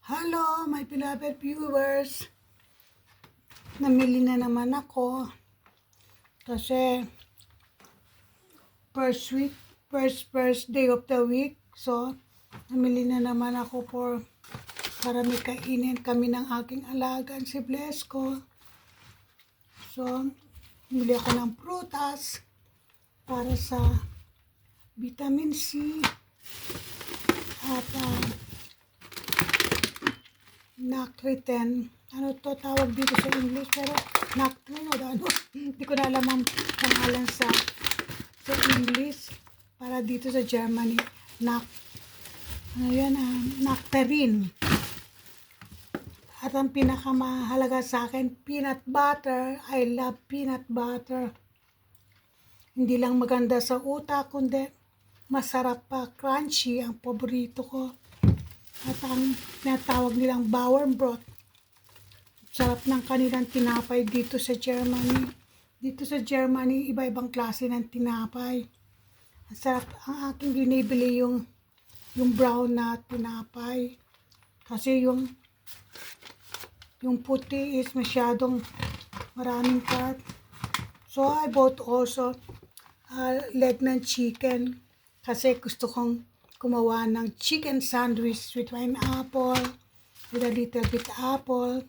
Hello, my beloved viewers. Namili na naman ako kasi first day of the week. So, namili na naman ako para may kainin kami ng aking alagang si Blesco. So, bili ako ng prutas para sa vitamin C at Nakriten. Ano to tawag dito sa English, pero Nakriten o ano, hindi ko na alam ang pangalan sa English. Para dito sa Germany, Nectarine. At ang pinakamahalaga sa akin, peanut butter. I love peanut butter. Hindi lang maganda sa utak, kundi masarap pa, crunchy, ang paborito ko. At ang tinatawag nilang Bauernbrot. Sarap ng kanilang tinapay dito sa Germany. Dito sa Germany, iba-ibang klase ng tinapay. Ang sarap. Ang aking binibili yung brown na tinapay. Kasi yung puti is masyadong maraming carb. So, I bought also leg ng chicken. Kasi gusto kong gumawa ng chicken sandwich with pineapple, with a little bit apple.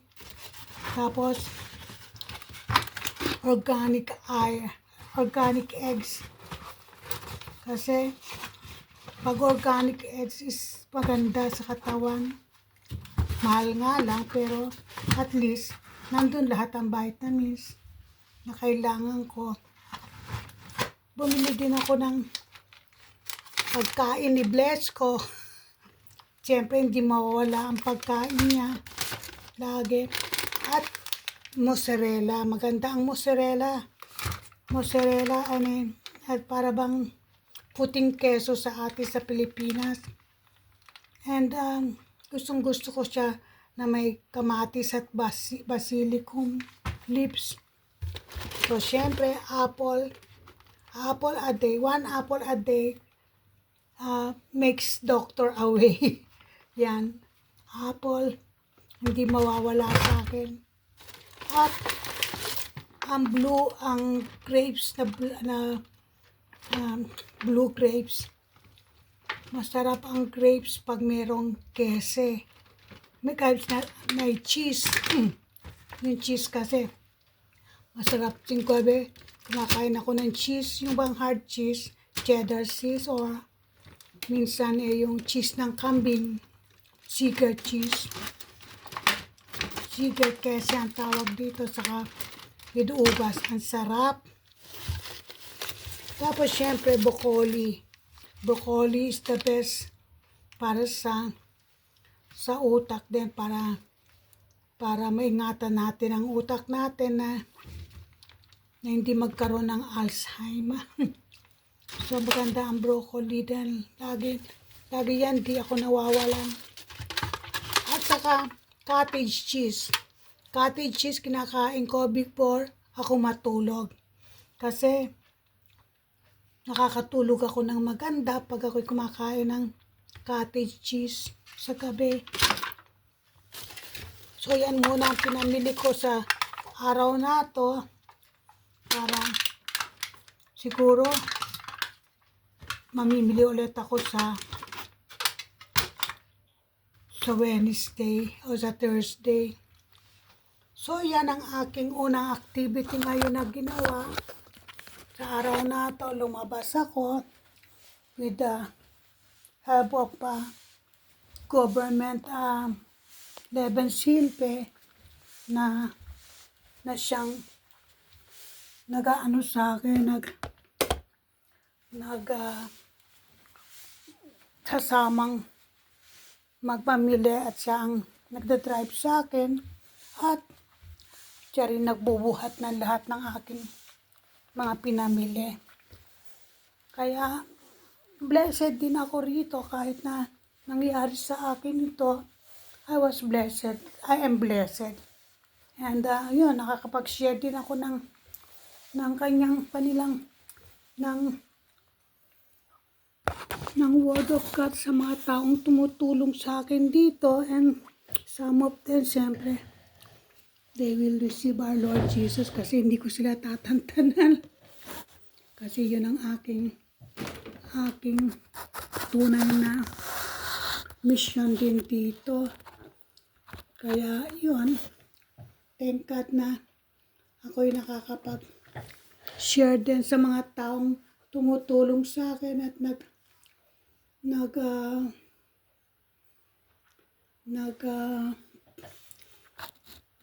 Tapos, organic eggs. Kasi, pag organic eggs is maganda sa katawan. Mahal nga lang, pero at least, nandun lahat ang vitamins na kailangan ko. Bumili din ako ng pagkain ni Blesco. Siyempre, hindi mawawala ang pagkain niya. Lagi. At mozzarella. Maganda ang mozzarella. Mozzarella, at para bang puting keso sa atin sa Pilipinas. And gustong gusto ko siya na may kamatis at basilicum leaves. So, siyempre, apple a day. 1 apple a day makes doctor away. Yan. Apple, hindi mawawala sa akin. At ang grapes na blue grapes. Masarap ang grapes pag merong kese. May grapes na may cheese. Yung cheese kasi masarap din ko. Kumakain ako ng cheese. Yung bang hard cheese, cheddar cheese, or minsan yung cheese ng kambing, Cheddar cheese. Cheddar kasi ang tawag dito, saka with ubas. Ang sarap. Tapos syempre broccoli. Broccoli is the best para sa utak din, para maingatan natin ang utak natin na hindi magkaroon ng Alzheimer. So, maganda ang broccoli din. Lagi yan, di ako nawawalan. At saka, cottage cheese. Cottage cheese, kinakain ko before ako matulog. Kasi, nakakatulog ako ng maganda pag ako'y kumakain ng cottage cheese sa gabi. So, yan muna ang pinamili ko sa araw na to. Para siguro mamimili ulit ako sa Wednesday o sa Thursday. So, yan ang aking unang activity ngayon na ginawa. Sa araw na to, lumabas ako with the help of government Leven Silpe na siyang nag-ano sa akin, sasamang magpamili, at siya ang nagda-drive sa akin, at siya rin nagbubuhat ng lahat ng aking mga pinamili. Kaya blessed din ako rito kahit na nangyari sa akin ito. I am blessed. And yun, nakakapag-share din ako ng word of God sa mga taong tumutulong sa akin dito, and Some of them, siyempre, they will receive our Lord Jesus kasi hindi ko sila tatantanan. Kasi yun ang aking tunay na mission din dito. Kaya yun, thank God na ako'y nakakapag-share din sa mga taong tumutulong sa akin at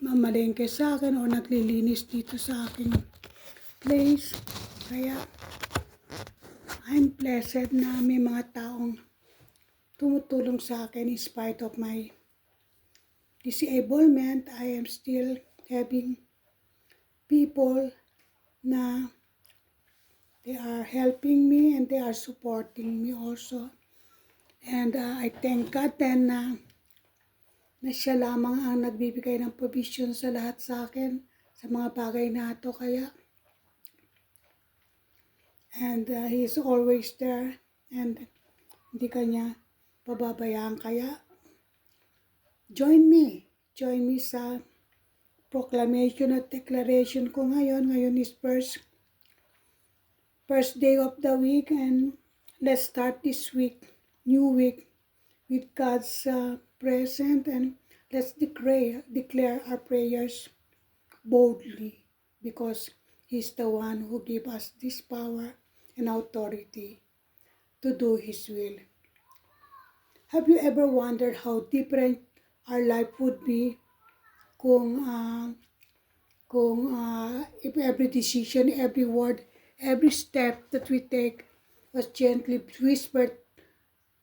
mamalengke sa akin o naglilinis dito sa aking place. Kaya I'm blessed na may mga taong tumutulong sa akin in spite of my disablement. I am still having people na they are helping me and they are supporting me also. And I thank God then na siya lamang ang nagbibigay ng provision sa lahat sa akin sa mga bagay na ito. Kaya and He is always there and hindi kanya pababayaan. Kaya join me sa proclamation at declaration ko ngayon. Ngayon is first day of the week, and let's start this week, new week, with God's presence, and let's declare our prayers boldly because He's the one who gave us this power and authority to do His will. Have you ever wondered how different our life would be kung if every decision, every word, every step that we take was gently whispered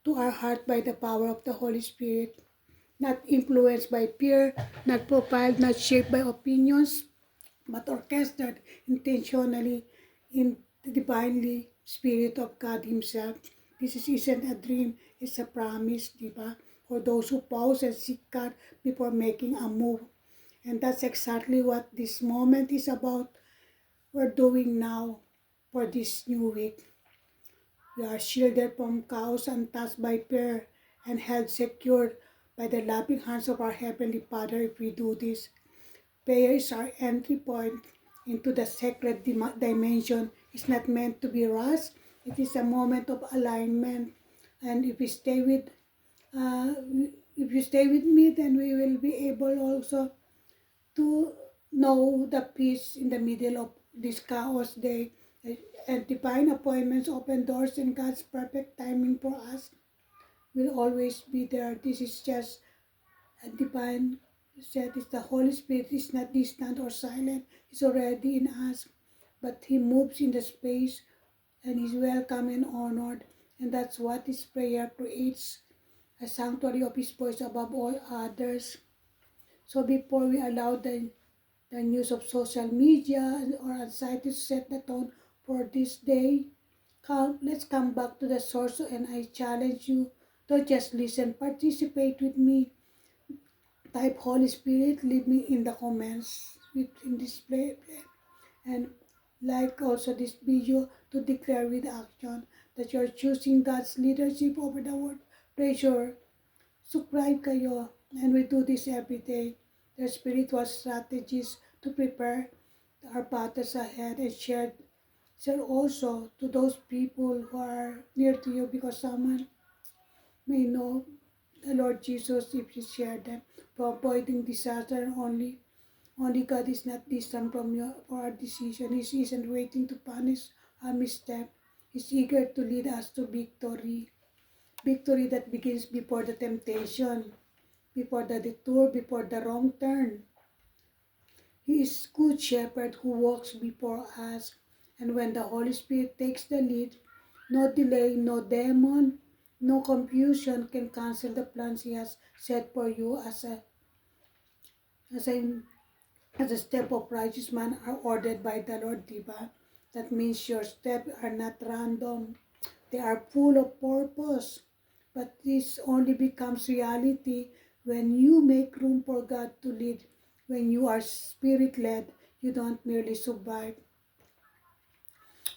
to our heart by the power of the Holy Spirit, not influenced by fear, not profiled, not shaped by opinions, but orchestrated intentionally in the divinely Spirit of God Himself. This isn't a dream, it's a promise, di ba? For those who pause and seek God before making a move. And that's exactly what this moment is about. We're doing now for this new week. We are shielded from chaos and touched by fear and held secure by the loving hands of our Heavenly Father if we do this. Prayer is our entry point into the sacred dimension. It's not meant to be rushed. It is a moment of alignment. And if you stay with me, then we will be able also to know the peace in the middle of this chaos day. And divine appointments, open doors, and God's perfect timing for us will always be there. This is just a divine set. Is the Holy Spirit is not distant or silent. He's already in us, but He moves in the space and is welcome and honored. And that's what His prayer creates, a sanctuary of His voice above all others. So before we allow the news of social media or anxiety to set the tone for this day, let's come back to the source, and I challenge you to just listen, participate with me. Type Holy Spirit, leave me in the comments in this play, and like also this video to declare with action that you're choosing God's leadership over the world. Pressure, subscribe kayo, and we do this every day. The spiritual strategies to prepare our battles ahead, and share also to those people who are near to you, because someone may know the Lord Jesus if you share them. For avoiding disaster, only God is not distant from our decision. He isn't waiting to punish our misstep. He's eager to lead us to victory. Victory that begins before the temptation, before the detour, before the wrong turn. He is good shepherd who walks before us. And when the Holy Spirit takes the lead, no delay, no demon, no confusion can cancel the plans He has set for you. As a step of righteous man are ordered by the Lord, diba? That means your steps are not random. They are full of purpose. But this only becomes reality when you make room for God to lead. When you are Spirit-led, you don't merely survive.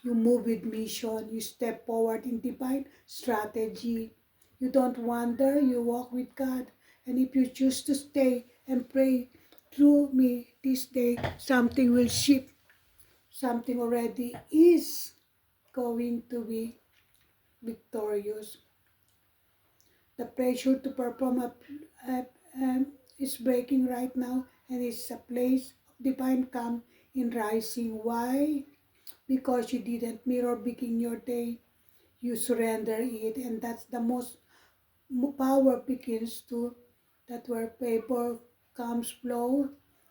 You move with mission. You step forward in divine strategy. You don't wander, you walk with God. And if you choose to stay and pray through me this day, something will shift. Something already is going to be victorious. The pressure to perform is breaking right now, and it's a place of divine calm in rising. Why? Because you didn't mirror begin your day. You surrender it, and that's the most power begins to that where favor comes flow,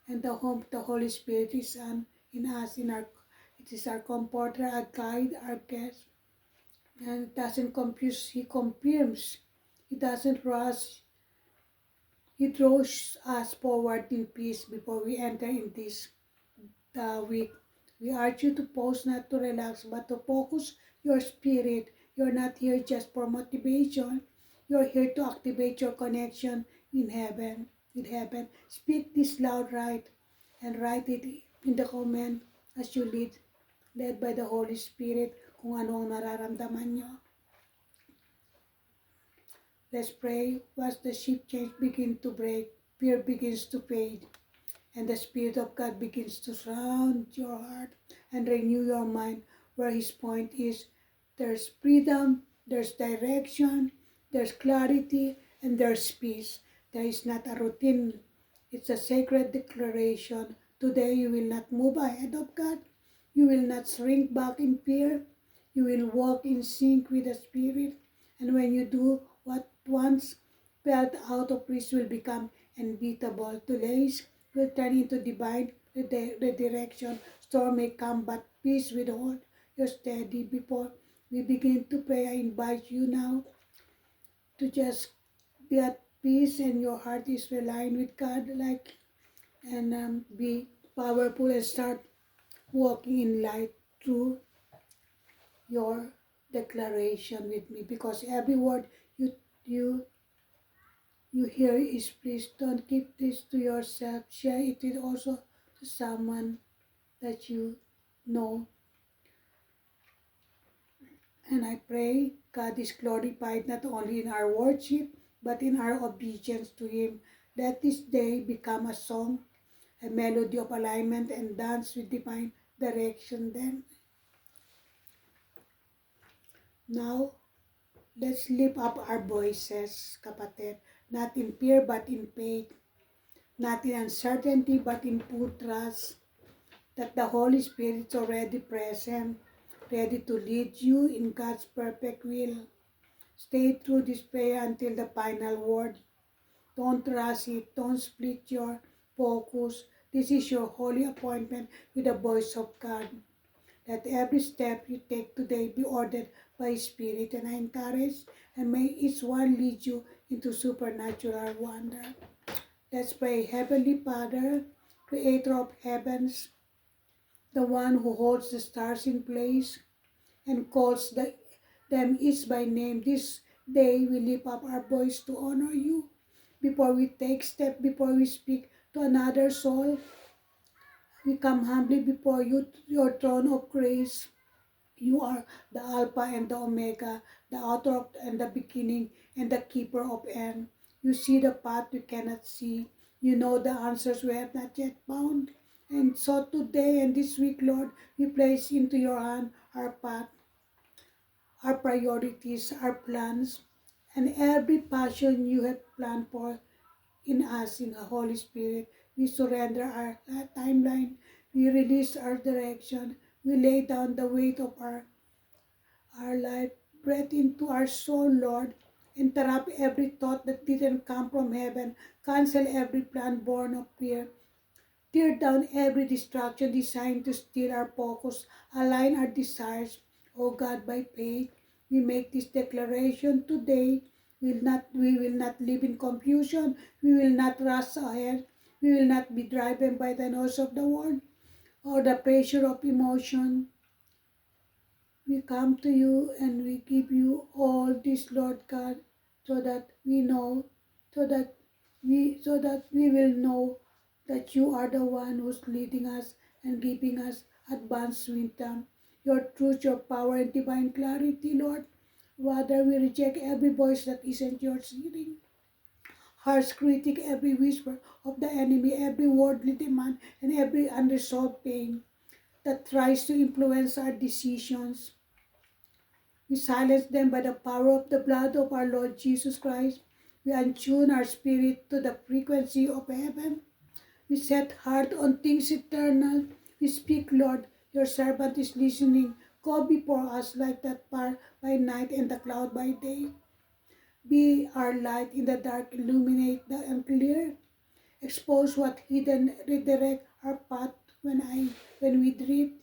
and the home the Holy Spirit is in us, in our it is our comforter, our guide, our guest, and it doesn't confuse. He confirms. He doesn't rush. He draws us forward in peace before we enter in this week. We urge you to pause, not to relax, but to focus your spirit. You're not here just for motivation. You're here to activate your connection in heaven, with heaven. Speak this loud right and write it in the comment as you lead, led by the Holy Spirit, kung ano ang nararamdaman nyo. Let's pray. Once the ship change begin to break, fear begins to fade, and the Spirit of God begins to surround your heart and renew your mind. Where His point is, there's freedom, there's direction, there's clarity, and there's peace. There is not a routine. It's a sacred declaration. Today you will not move ahead of God. You will not shrink back in fear. You will walk in sync with the Spirit. And when you do, what once felt out of reach will become unbeatable. Today's will turn into divine redirection. Storm may come, but peace will hold you steady. Before we begin to pray, I invite you now to just be at peace and your heart is aligned with God, and be powerful and start walking in light through your declaration with me. Because every word you you hear is please don't keep this to yourself. Share it with also to someone that you know. And I pray God is glorified not only in our worship, but in our obedience to Him. Let this day become a song, a melody of alignment and dance with divine direction then. Now, let's lift up our voices, kapatid, not in fear but in faith, not in uncertainty but in full trust that the Holy Spirit is already present, ready to lead you in God's perfect will. Stay through this prayer until the final word. Don't rush it. Don't split your focus. This is your holy appointment with the voice of God. Let every step you take today be ordered by His Spirit, and I encourage and may each one lead you into supernatural wonder. Let's pray. Heavenly Father, Creator of heavens, the one who holds the stars in place and calls them each by name, this day we lift up our voice to honor you. Before we take step, before we speak to another soul, we come humbly before you, your throne of grace. You are the Alpha and the Omega, the author of and the beginning and the keeper of end. You see the path we cannot see. You know the answers we have not yet found. And so today and this week, Lord, we place into your hand our path, our priorities, our plans, and every passion you have planned for in us, in the Holy Spirit. We surrender our timeline. We release our direction. We lay down the weight of our life. Breathe into our soul, Lord. Interrupt every thought that didn't come from heaven. Cancel every plan born of fear. Tear down every distraction designed to steal our focus. Align our desires. O God, by faith, we make this declaration today. We will not live in confusion. We will not rush ahead. We will not be driven by the noise of the world or the pressure of emotion. We come to you and we give you all this, Lord God, so that we know, so that we will know that you are the one who's leading us and giving us advanced wisdom, your truth, your power, and divine clarity, Lord. Father, we reject every voice that isn't yours hearing. harsh critic, every whisper of the enemy, every worldly demand, and every unresolved pain that tries to influence our decisions. We silence them by the power of the blood of our Lord Jesus Christ. We attune our spirit to the frequency of heaven. We set heart on things eternal. We speak, Lord, your servant is listening. Go before us like that fire by night and the cloud by day. Be our light in the dark, illuminate the unclear. Expose what hidden, redirect our path when we drift.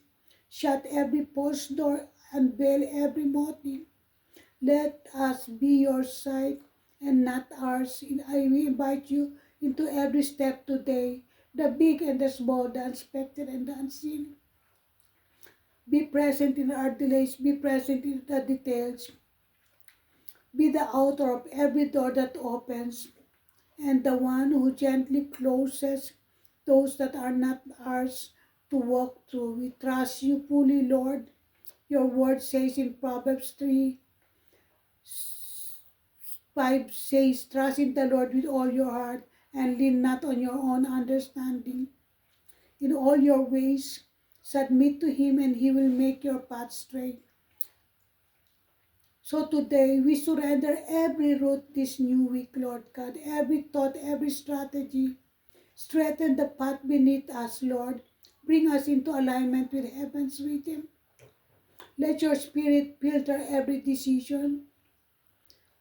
Shut every false door, unveil every motive. Let us be your side and not ours. I will invite you into every step today, the big and the small, the unexpected and the unseen. Be present in our delays, be present in the details. Be the author of every door that opens and the one who gently closes those that are not ours to walk through. We trust you fully, Lord. Your word says in Proverbs 3:5 says, trust in the Lord with all your heart and lean not on your own understanding. In all your ways, submit to him and he will make your path straight. So today, we surrender every route this new week, Lord God, every thought, every strategy. Straighten the path beneath us, Lord. Bring us into alignment with heaven's rhythm. Let your spirit filter every decision,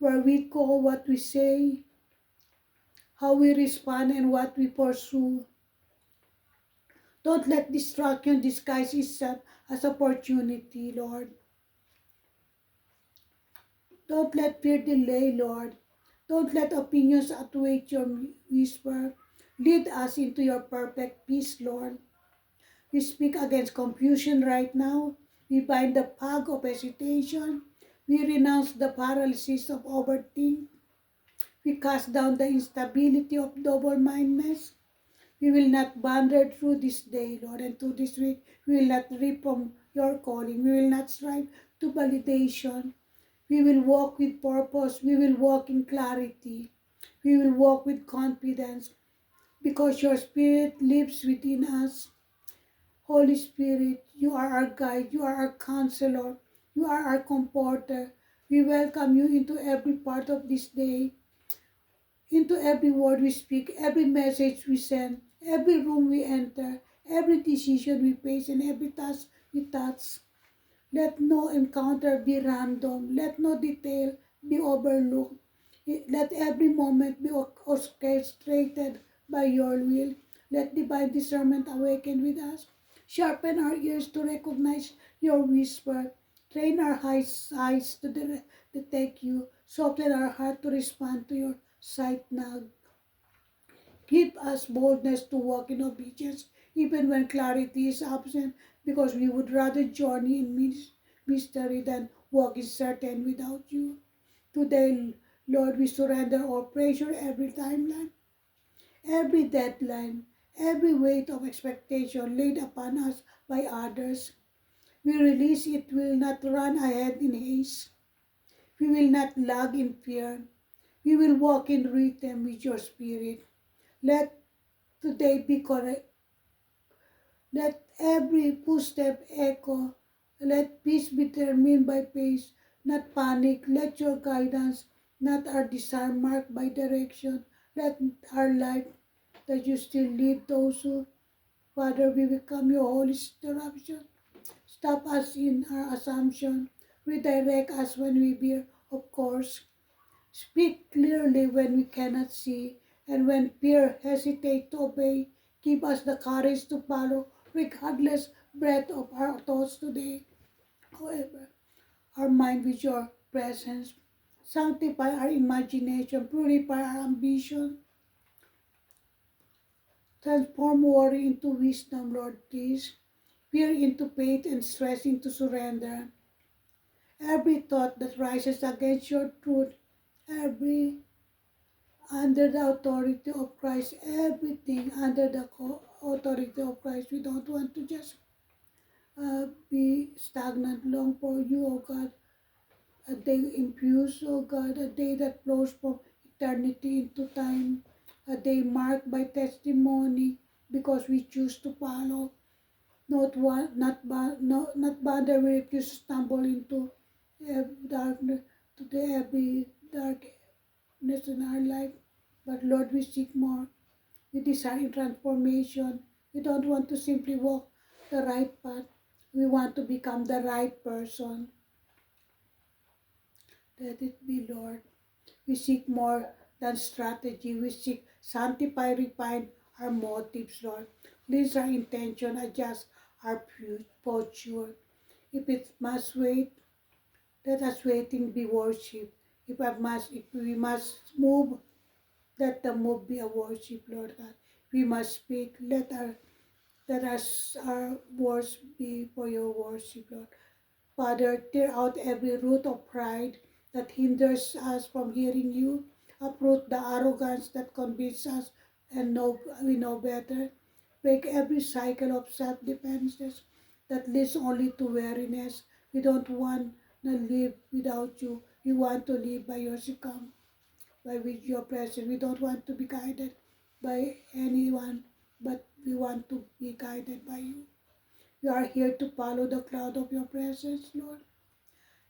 where we go, what we say, how we respond, and what we pursue. Don't let distraction disguise itself as opportunity, Lord. Don't let fear delay, Lord. Don't let opinions outweigh your whisper. Lead us into your perfect peace, Lord. We speak against confusion right now. We bind the fog of hesitation. We renounce the paralysis of overthink. We cast down the instability of double-mindedness. We will not wander through this day, Lord, and through this week. We will not reap from your calling. We will not strive to validation. We will walk with purpose. We will walk in clarity. We will walk with confidence because your spirit lives within us. Holy Spirit, you are our guide. You are our counselor. You are our comforter. We welcome you into every part of this day, into every word we speak, every message we send, every room we enter, every decision we face, and every task we touch. Let no encounter be random. Let no detail be overlooked. Let every moment be orchestrated by your will. Let divine discernment awaken with us. Sharpen our ears to recognize your whisper. Train our eyes to detect you. Soften our heart to respond to your sight nag. Give us boldness to walk in obedience even when clarity is absent, because we would rather journey in mystery than walk in certain without you. Today, Lord, we surrender all pressure, every timeline, every deadline, every weight of expectation laid upon us by others. We release it, will not run ahead in haste. We will not lag in fear. We will walk in rhythm with your spirit. Let today be correct. Let every footstep echo. Let peace be determined by pace, not panic. Let your guidance, not our desire, marked by direction. Let our light that you still lead those who, Father, we become your holy interruption. Stop us in our assumption. Redirect us when we veer, of course. Speak clearly when we cannot see, and when fear hesitates to obey, give us the courage to follow, regardless breadth of our thoughts today. However, our mind with your presence, sanctify our imagination, purify our ambition, transform worry into wisdom, Lord, please. Fear into faith and stress into surrender. Every thought that rises against your truth, every under the authority of Christ, everything under the authority of Christ. We don't want to just be stagnant long for you, oh God. A day infused, oh God, a day that flows from eternity into time, a day marked by testimony because we choose to follow, not bother we refuse to stumble into darkness, to the every darkness in our life. But Lord, we seek more. We desire transformation. We don't want to simply walk the right path. We want to become the right person. Let it be, Lord. We seek more than strategy. We seek sanctify, refine our motives, Lord. Cleanse our intention, adjust our posture. If it must wait, let us waiting be worship. If we must move, let the move be a worship, Lord God. We must speak, our words be for your worship, Lord. Father, tear out every root of pride that hinders us from hearing you. Uproot the arrogance that convinces us and we know better. Break every cycle of self-defenses that leads only to weariness. We don't want to live without you. We want to live by your come, by with your presence. We don't want to be guided by anyone, but we want to be guided by you. We are here to follow the cloud of your presence, Lord.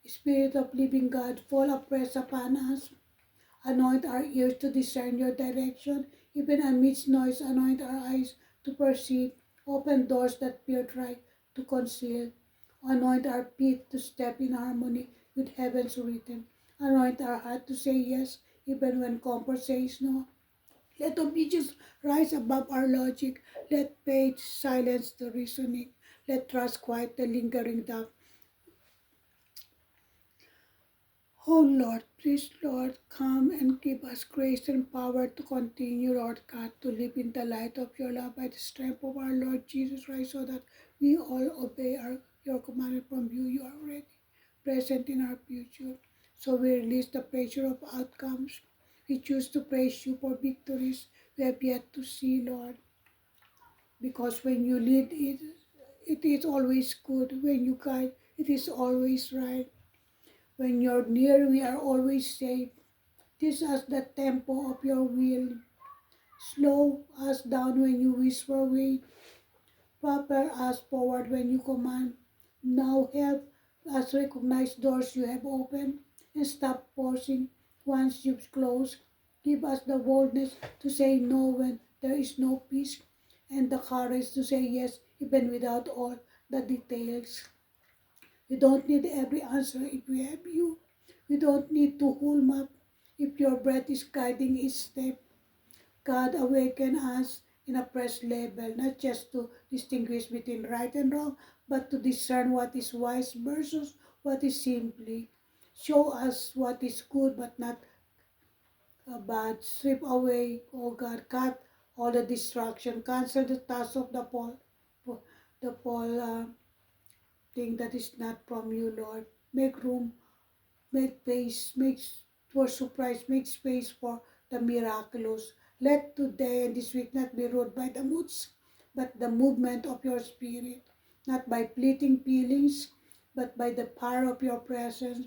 Spirit of living God, fall afresh upon us. Anoint our ears to discern your direction. Even amidst noise, anoint our eyes to perceive. Open doors that fear try to conceal. Anoint our feet to step in harmony with heaven's rhythm. Anoint our heart to say yes, even when comfort says no. Let obedience rise above our logic. Let faith silence the reasoning. Let trust quiet the lingering doubt. Oh Lord, please, Lord, come and give us grace and power to continue, Lord God, to live in the light of your love by the strength of our Lord Jesus Christ, so that we all obey your commandment from you. You are already present in our future. So we release the pressure of outcomes. We choose to praise you for victories we have yet to see, Lord. Because when you lead it, it is always good. When you guide, it is always right. When you're near, we are always safe. Teach us the tempo of your will. Slow us down when you whisper wait. Propel us forward when you command. Now help us recognize doors you have opened and stop forcing once you've closed. Give us the boldness to say no when there is no peace, and the courage to say yes even without all the details. We don't need every answer if we have you. We don't need to whole map if your breath is guiding each step. God awaken us in a fresh level, not just to distinguish between right and wrong, but to discern what is wise versus what is simply. Show us what is good but not bad. Strip away, oh God, cut all the distraction, cancel the task of the Paul thing that is not from you, Lord. Make room, make space, for surprise, make space for the miraculous. Let today and this week not be ruled by the moods, but the movement of your spirit, not by fleeting feelings, but by the power of your presence,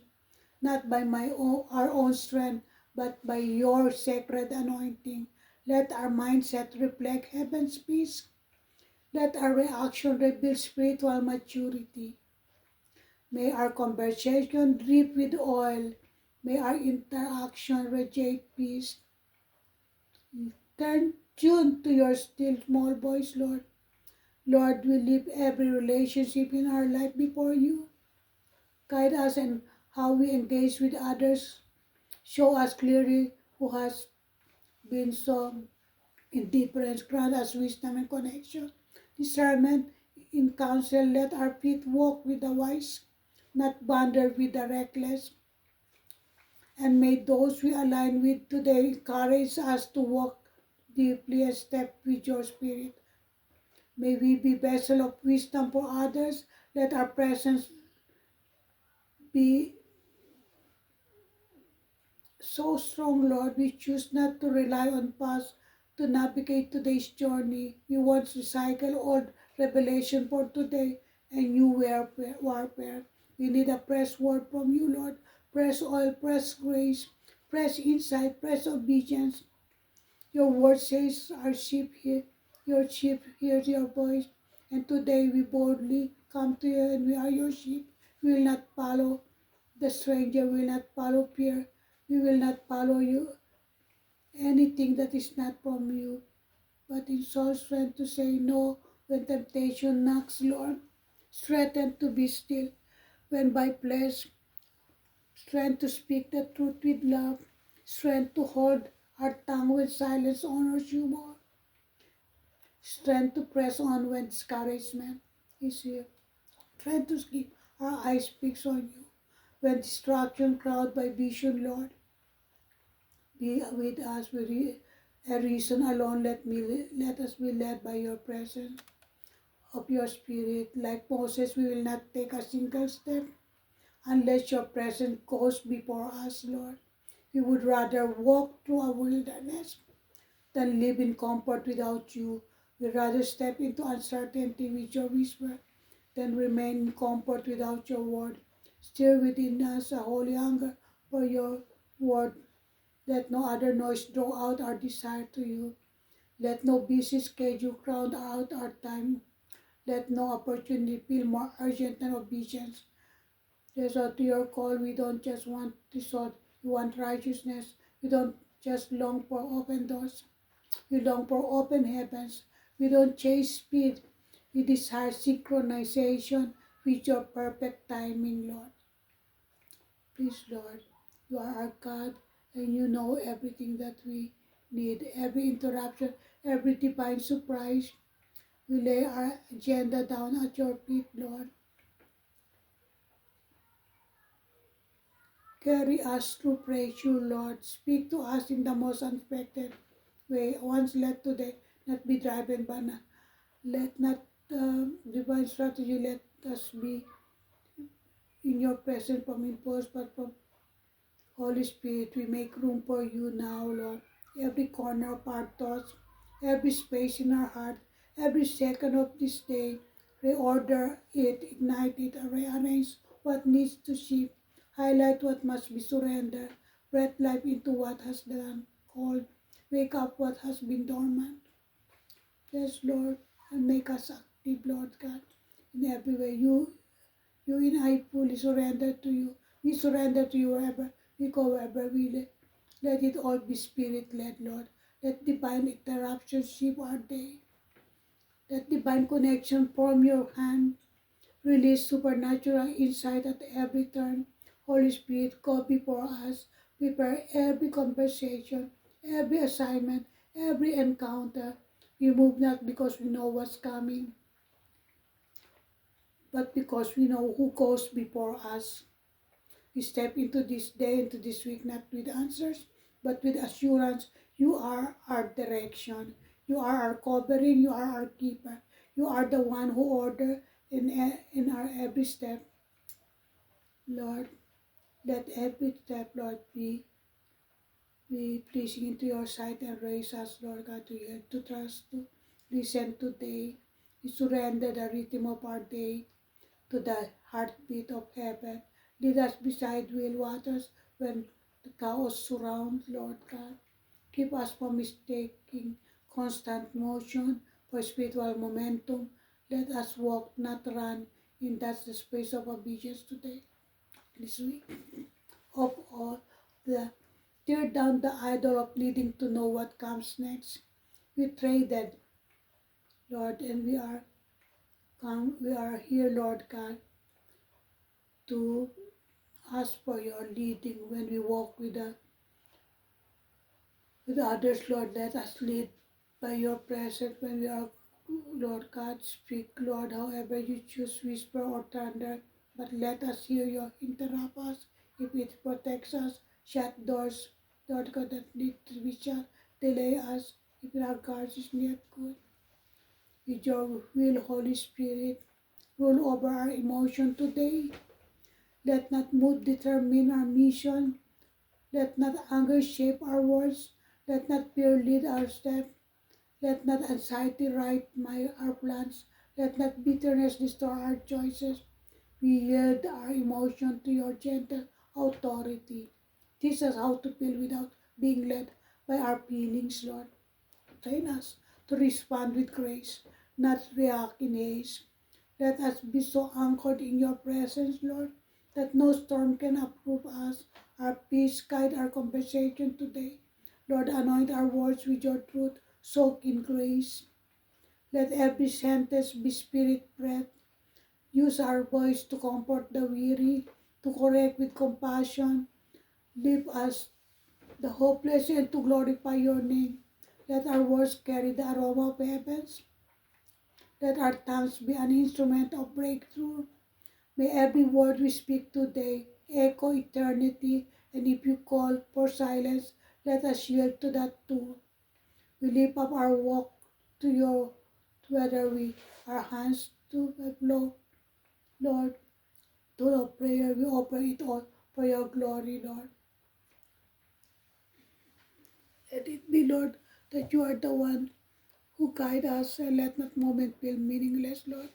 not by our own strength, but by your sacred anointing. Let our mindset reflect heaven's peace. Let our reaction reveal spiritual maturity. May our conversation drip with oil. May our interaction radiate peace. Tune to your still small voice, Lord. Lord, we leave every relationship in our life before you. Guide us in how we engage with others. Show us clearly who has been so indifferent. Grant us wisdom and connection. Discernment in counsel. Let our feet walk with the wise, not wander with the reckless. And may those we align with today encourage us to walk deeply and step with your spirit. May we be vessel of wisdom for others. Let our presence be so strong, Lord. We choose not to rely on past to navigate today's journey. We want to recycle old revelation for today and new warfare. We need a fresh word from you, Lord. Fresh oil, fresh grace, Press inside, press obedience. Your word says our sheep hear, your sheep hears your voice. And today we boldly come to you and we are your sheep. We will not follow the stranger, we will not follow fear. We will not follow you anything that is not from you. But in soul strength to say no when temptation knocks, Lord. Strengthen to be still when by flesh. Strength to speak the truth with love. Strength to hold our tongue when silence honors you more. Strength to press on when discouragement is here. Strength to keep our eyes fixed on you. When distraction crowd by vision, Lord, be with us with a reason alone. Let us be led by your presence of your spirit. Like Moses, we will not take a single step unless your presence goes before us, Lord. We would rather walk through a wilderness than live in comfort without you. We'd rather step into uncertainty with your whisper than remain in comfort without your word. Stir within us a holy hunger for your word. Let no other noise draw out our desire to you. Let no busy schedule crowd out our time. Let no opportunity feel more urgent than obedience. Yes, so to your call, we don't just want result, we want righteousness. We don't just long for open doors. We long for open heavens. We don't chase speed. We desire synchronization with your perfect timing, Lord. Please, Lord, you are our God and you know everything that we need. Every interruption, every divine surprise. We lay our agenda down at your feet, Lord. Carry us through praise you, Lord. Speak to us in the most unexpected way. Once let today not be driven by let not divine strategy let us be in your presence from impulse, but from Holy Spirit. We make room for you now, Lord. Every corner of our thoughts, every space in our heart, every second of this day, reorder it, ignite it, rearrange what needs to shift, highlight what must be surrendered, breathe life into what has been cold, wake up what has been dormant. Yes, Lord, and make us active, Lord God, in every way. You and I fully surrender to you. We surrender to you wherever we go, wherever we live. Let it all be spirit-led, Lord. Let divine interruption shape our day. Let divine connection form your hand. Release supernatural insight at every turn. Holy Spirit, go before us. Prepare every conversation, every assignment, every encounter. We move not because we know what's coming, but because we know who goes before us. We step into this day, into this week, not with answers, but with assurance. You are our direction. You are our covering. You are our keeper. You are the one who order in our every step. Lord, let every step, Lord, be pleasing into your sight and raise us, Lord God, to hear, to trust, to listen today. We surrender the rhythm of our day to the heartbeat of heaven. Lead us beside will waters when the chaos surrounds, Lord God. Keep us from mistaking constant motion for spiritual momentum. Let us walk, not run, in that the space of obedience today. This week of all, the tear down the idol of needing to know what comes next. We traded, Lord, and we are here, Lord God, to ask for your leading when we walk with others, Lord. Let us lead by your presence when we are, Lord God. Speak, Lord, however you choose, whisper or thunder, but let us hear you. Interrupt us if it protects us. Shut doors, Lord God, that need to be shut. Delay us if our guards is not good. With your will, Holy Spirit, rule over our emotion today. Let not mood determine our mission. Let not anger shape our words. Let not fear lead our steps. Let not anxiety write our plans. Let not bitterness destroy our choices. We yield our emotion to your gentle authority. Teach us how to feel without being led by our feelings, Lord. Train us to respond with grace, not react in haste. Let us be so anchored in your presence, Lord, that no storm can uproot us. Our peace guide our conversation today. Lord, anoint our words with your truth, soak in grace. Let every sentence be spirit breath. Use our voice to comfort the weary, to correct with compassion. Lift us the hopeless and to glorify your name. Let our words carry the aroma of heavens. Let our tongues be an instrument of breakthrough. May every word we speak today echo eternity, and if you call for silence, let us yield to that too. We lift up our walk to your, whether we our hands to the blow, Lord, to the prayer we offer it all for your glory, Lord. Let it be, Lord, that you are the one who guide us, and let not moment feel meaningless, Lord.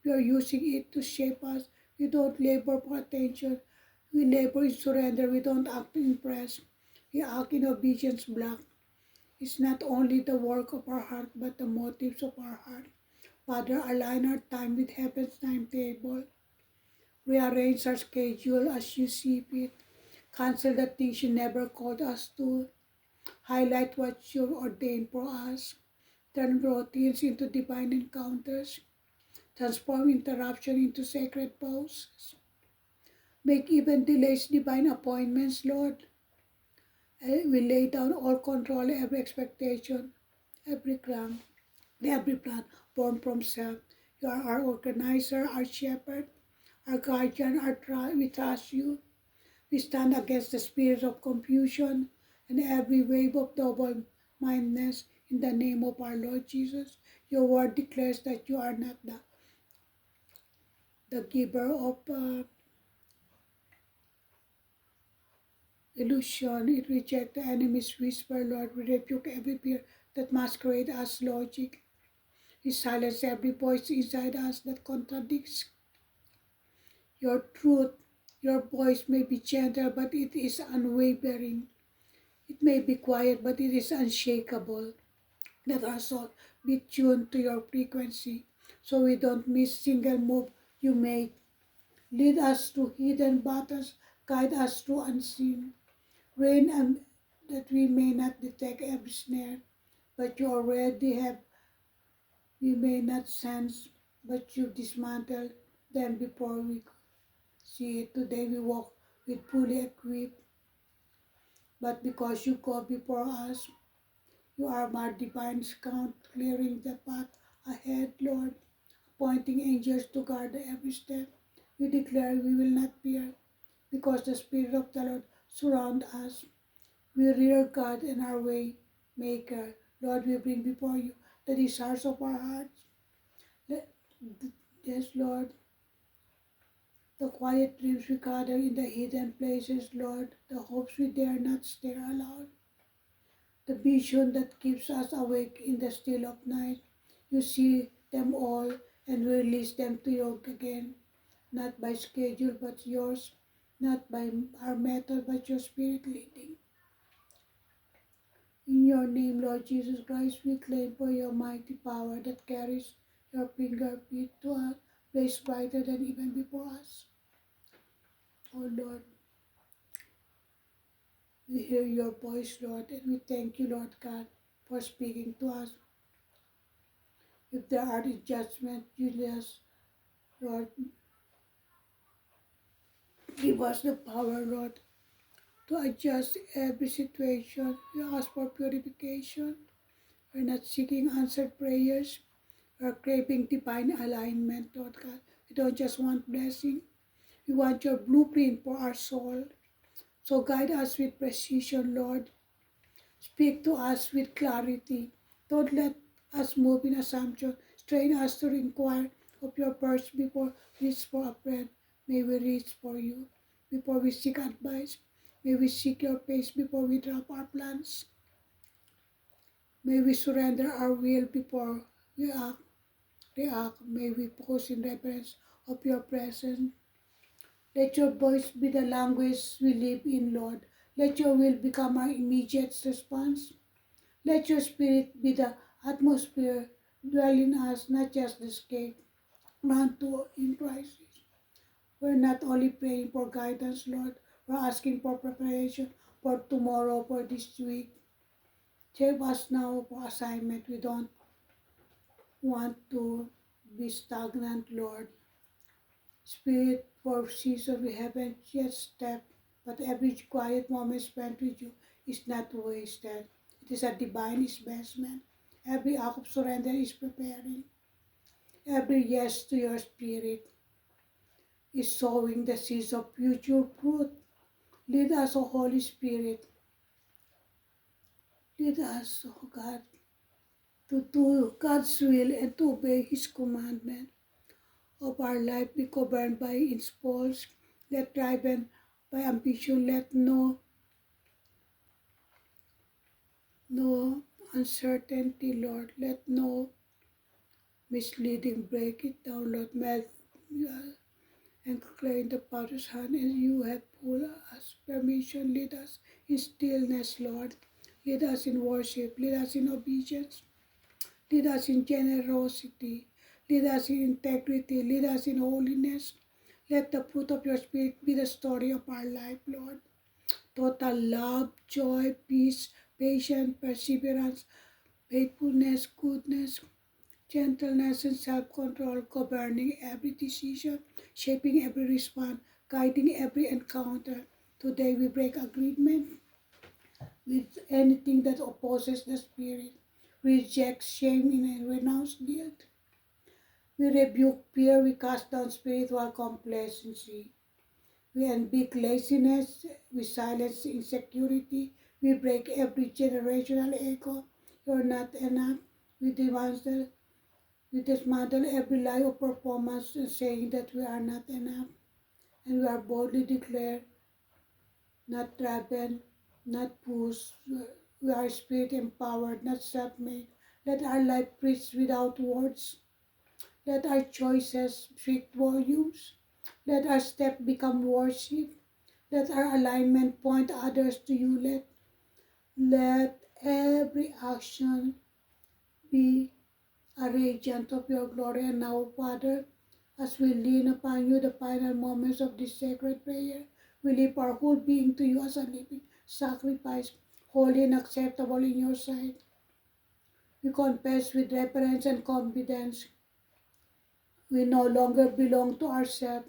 You are using it to shape us. We don't labor for attention. We labor in surrender. We don't act to impress. We act in obedience black. It's not only the work of our heart, but the motives of our heart. Father, align our time with heaven's timetable. Rearrange our schedule as you see fit. Cancel the things you never called us to. Highlight what you ordained for us. Turn routines into divine encounters. Transform interruption into sacred pauses. Make even delays divine appointments, Lord. We lay down all control, every expectation, every plan born from self. You are our organizer, our shepherd, our guardian, we trust you. We stand against the spirit of confusion and every wave of double-mindedness in the name of our Lord Jesus. Your word declares that you are not the giver of illusion. It rejects the enemy's whisper, Lord. We rebuke every fear that masquerades as logic. We silence every voice inside us that contradicts your truth. Your voice may be gentle, but it is unwavering. It may be quiet, but it is unshakable. Let our soul be tuned to your frequency so we don't miss single move you make. Lead us through hidden battles, guide us through unseen. Rain and that we may not detect every snare, but you already have, we may not sense, but you dismantle them before we see it. Today we walk with fully equipped, but because you go before us, you are our divine scout, clearing the path ahead, Lord, appointing angels to guard every step. We declare we will not fear, because the Spirit of the Lord surrounds us. We rear God and our way maker. Lord, we bring before you the desires of our hearts. Yes, Lord, the quiet dreams we gather in the hidden places, Lord, the hopes we dare not stare aloud, the vision that keeps us awake in the still of night. You see them all and release them to you again, not by schedule but yours, not by our method but your spirit leading. In your name, Lord Jesus Christ, we claim for your mighty power that carries your fingerprint to us, place brighter than even before us. Oh Lord, we hear your voice, Lord, and we thank you, Lord God, for speaking to us. If there are judgment, you just, Lord, give us the power, Lord, to adjust every situation. We ask for purification. We're not seeking answered prayers. We're craving divine alignment, Lord God. We don't just want blessing. We want your blueprint for our soul. So guide us with precision, Lord. Speak to us with clarity. Don't let us move in assumption. Train us to inquire of your words before we reach for a friend. May we reach for you before we seek advice. May we seek your face before we drop our plans. May we surrender our will before we react. May we pause in reverence of your presence. Let your voice be the language we live in, Lord. Let your will become our immediate response. Let your spirit be the atmosphere dwell in us, not just the escape. Run to in crisis. We're not only praying for guidance, Lord, we're asking for preparation for tomorrow, for this week. Save us now for assignment. We don't want to be stagnant, Lord. Spirit, for season we haven't yet stepped, but every quiet moment spent with you is not wasted. It is a divine investment. Every act of surrender is preparing. Every yes to your spirit is sowing the seeds of future fruit. Lead us, O Holy Spirit. Lead us, O God, to do God's will and to obey His commandment. Of our life be governed by impulse, let driven by ambition, let no uncertainty, Lord, let no misleading break it down, Lord, melt and claim the Father's hand, and you have pulled us permission, lead us in stillness, Lord, lead us in worship, lead us in obedience, lead us in generosity, lead us in integrity, lead us in holiness. Let the fruit of your Spirit be the story of our life, Lord. Total love, joy, peace, patience, perseverance, faithfulness, goodness, gentleness, and self-control, governing every decision, shaping every response, guiding every encounter. Today we break agreement with anything that opposes the Spirit, reject shame and renounce guilt. We rebuke fear, we cast down spiritual complacency. We unpick laziness, we silence insecurity, we break every generational echo. You're not enough. We dismantle every lie of performance and saying that we are not enough. And we are boldly declare, not driven, not pushed. We are spirit empowered, not self-made. Let our life preach without words. Let our choices speak volumes. Let our step become worship. Let our alignment point others to you. Let every action be a radiant of your glory. And now, Father, as we lean upon you the final moments of this sacred prayer, we lift our whole being to you as a living sacrifice, holy and acceptable in your sight. We confess with reverence and confidence we no longer belong to ourselves.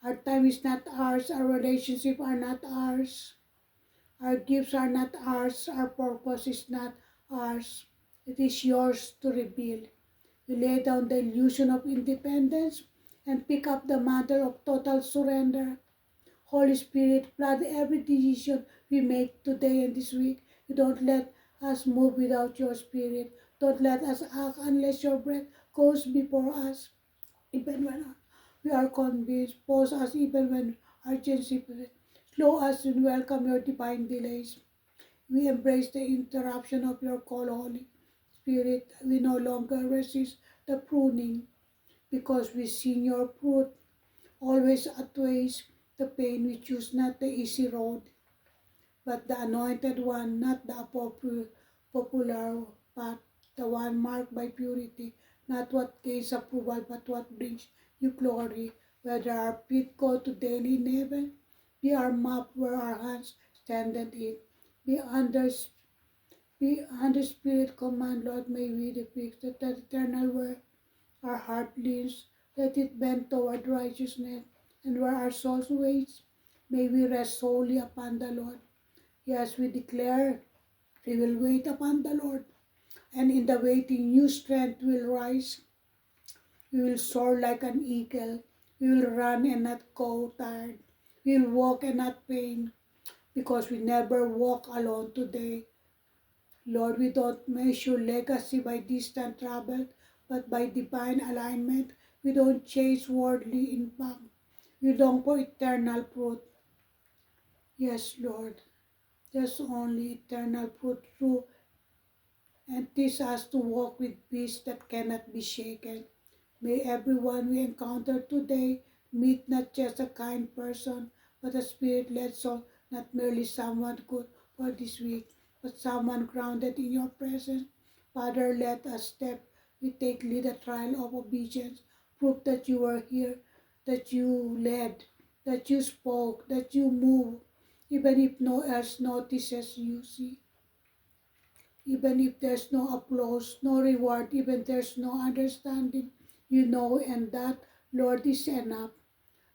Our time is not ours, our relationships are not ours. Our gifts are not ours, our purpose is not ours. It is yours to reveal. We lay down the illusion of independence and pick up the mantle of total surrender. Holy Spirit, flood every decision we make today and this week. You don't let us move without your Spirit. Don't let us act unless your breath goes before us. Even when we are convinced, pause us even when urgency, slow us and welcome your divine delays. We embrace the interruption of your call, Holy Spirit. We no longer resist the pruning because we see your fruit always outweighs the pain. We choose not the easy road, but the anointed one, not the popular path, the one marked by purity, not what gains approval, but what brings you glory. Whether our feet go to daily in heaven, be our map where our hands stand and eat. Be under, be under Spirit command, Lord, may we depict that eternal where our heart leans, let it bend toward righteousness, and where our soul waits, may we rest solely upon the Lord. Yes, we declare we will wait upon the Lord, and in the waiting, new strength will rise. We will soar like an eagle. We will run and not go tired. We will walk and not faint, because we never walk alone today. Lord, we don't measure legacy by distant travel, but by divine alignment. We don't chase worldly impact. We long for eternal fruit. Yes, Lord, there's only eternal fruit through and teach us to walk with peace that cannot be shaken. May everyone we encounter today meet not just a kind person, but a spirit-led soul not merely someone good for this week, but someone grounded in your presence. Father, let us step, we take lead a trial of obedience, prove that you are here, that you led, that you spoke, that you move, even if no else notices you see. Even if there's no applause, no reward, even there's no understanding, you know, and that, Lord, is enough.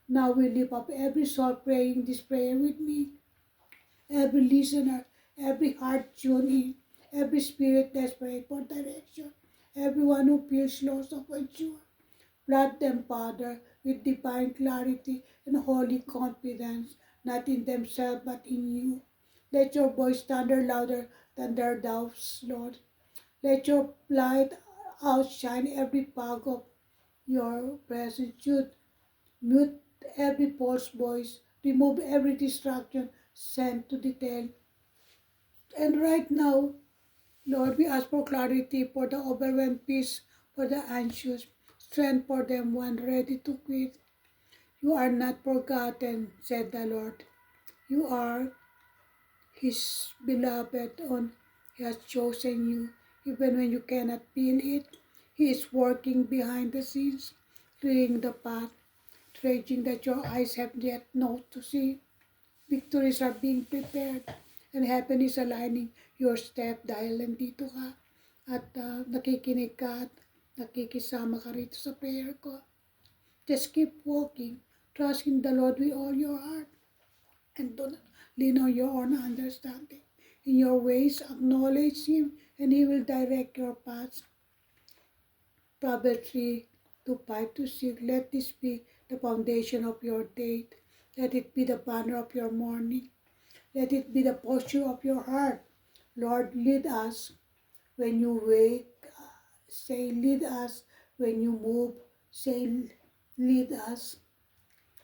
Now we lift up every soul praying this prayer with me, every listener, every heart tuned in, every spirit desperate for direction, everyone who feels lost or unsure. Flood them, Father, with divine clarity and holy confidence, not in themselves but in you. Let your voice thunder louder than their doubts, Lord. Let your light outshine every fog of your presence. Mute every false voice. Remove every distraction sent to detail. And right now, Lord, we ask for clarity for the overwhelmed, peace for the anxious, strength for them one ready to quit. You are not forgotten, said the Lord. You are His beloved one. He has chosen you. Even when you cannot feel it, He is working behind the scenes, clearing the path, traging that your eyes have yet not to see. Victories are being prepared, and heaven is aligning your step dahil nandito ka at nakikinig ka at nakikisama ka rito sa prayer ko. Just keep walking, trusting the Lord with all your heart, and do not lean on your own understanding. In your ways, acknowledge Him, and He will direct your paths. Proverbs 3 to 5 to 6. Let this be the foundation of your day. Let it be the banner of your morning. Let it be the posture of your heart. Lord, lead us when you wake. Say, lead us when you move. Say, lead us.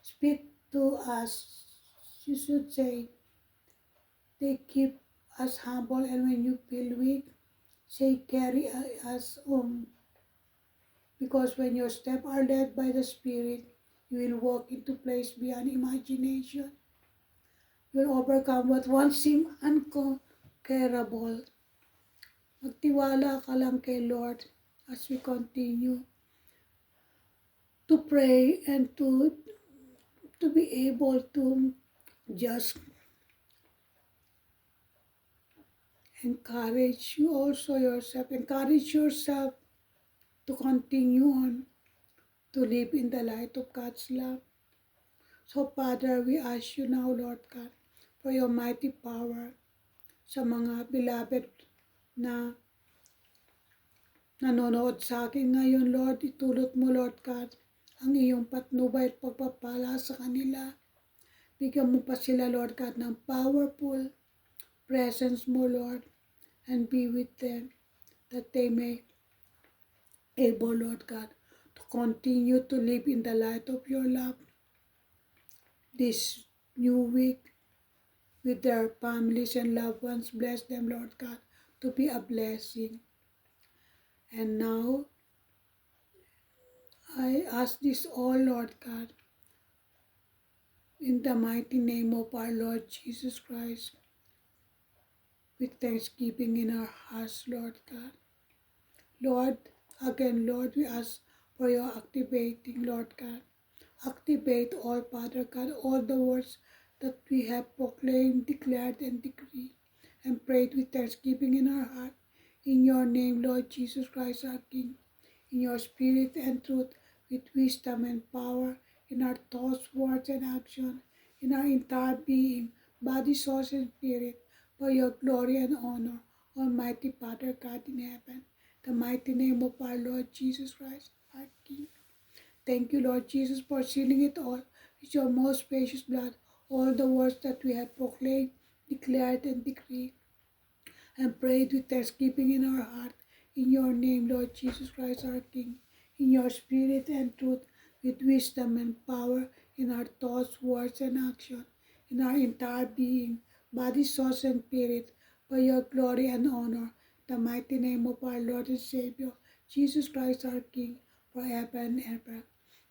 Speak to us. You should say, they keep us humble, and when you feel weak, say, carry us on. Because when your steps are led by the Spirit, you will walk into place beyond imagination. You will overcome what once seemed unconquerable. Magtiwala ka lang kay Lord as we continue to pray and to be able to just encourage you also yourself. Encourage yourself to continue on to live in the light of God's love. So Father, we ask you now, Lord God, for your mighty power sa mga beloved na nanonood sa akin ngayon, Lord. Itulot mo, Lord God, ang iyong patnubay at pagpapala sa kanila. Bigyan mo pa sila, Lord God, ng powerful presence mo, Lord, and be with them that they may able, Lord God, to continue to live in the light of your love this new week with their families and loved ones. Bless them, Lord God, to be a blessing. And now, I ask this all, Lord God, in the mighty name of our Lord Jesus Christ, with thanksgiving in our hearts, Lord God. Lord, again, Lord, we ask for your activating, Lord God. Activate all, Father God, all the words that we have proclaimed, declared, and decreed, and prayed with thanksgiving in our heart. In your name, Lord Jesus Christ, our King, in your spirit and truth, with wisdom and power, in our thoughts, words, and action, in our entire being, body, soul, and spirit, for your glory and honor, Almighty Father God in heaven, the mighty name of our Lord Jesus Christ, our King. Thank you, Lord Jesus, for sealing it all with your most precious blood, all the words that we have proclaimed, declared, and decreed, and prayed with thanksgiving in our heart. In your name, Lord Jesus Christ, our King, in your spirit and truth, with wisdom and power, in our thoughts, words, and action, in our entire being, body, soul, and spirit, for your glory and honor, the mighty name of our Lord and Savior, Jesus Christ, our King, forever and ever.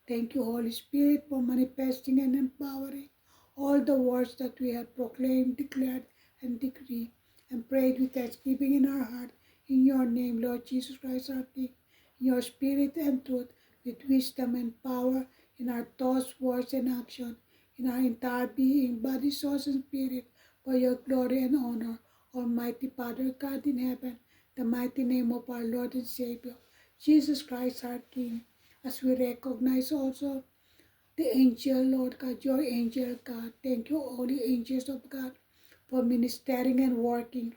Thank you, Holy Spirit, for manifesting and empowering all the words that we have proclaimed, declared, and decreed, and prayed with thanksgiving in our heart. In your name, Lord Jesus Christ, our King, in your spirit and truth, with wisdom and power, in our thoughts, words, and action, in our entire being, body, soul, and spirit, for your glory and honor. Almighty Father, God in heaven, the mighty name of our Lord and Savior, Jesus Christ, our King, as we recognize also the angel, Lord God, your angel, God. Thank you, holy angels of God, for ministering and working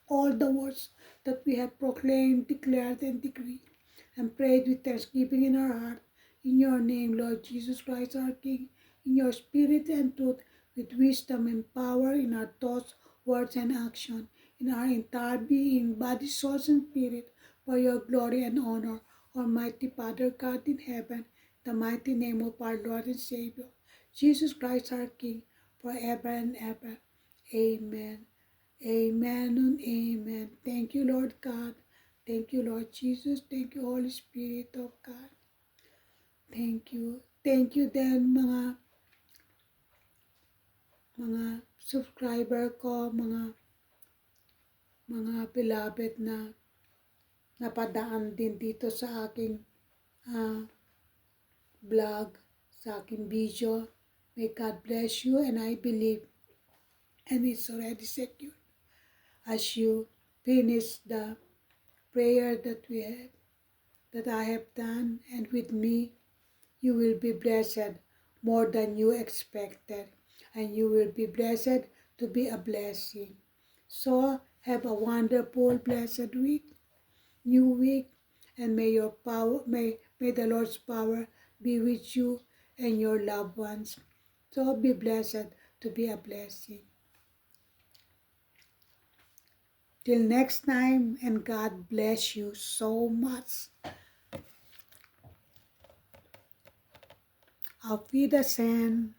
all the words that we have proclaimed, declared, and decreed, and prayed with thanksgiving in our heart. In your name, Lord Jesus Christ, our King, in your spirit and truth, with wisdom and power in our thoughts, words, and action, in our entire being, body, soul, and spirit, for your glory and honor. Almighty Father, God in heaven, the mighty name of our Lord and Savior, Jesus Christ, our King, forever and ever. Amen. Amen and amen. Thank you, Lord God. Thank you, Lord Jesus. Thank you, Holy Spirit of God. Thank you. Thank you din mga subscriber ko, mga beloved na napadaan din dito sa aking vlog, sa aking video. May God bless you, and I believe and it's already secured as you finish the prayer that we have, that I have done, and with me, you will be blessed more than you expected, and you will be blessed to be a blessing. So have a wonderful, blessed week, new week, and may your power, may the Lord's power be with you and your loved ones. So be blessed to be a blessing. Till next time, and God bless you so much. Auf Wiedersehen.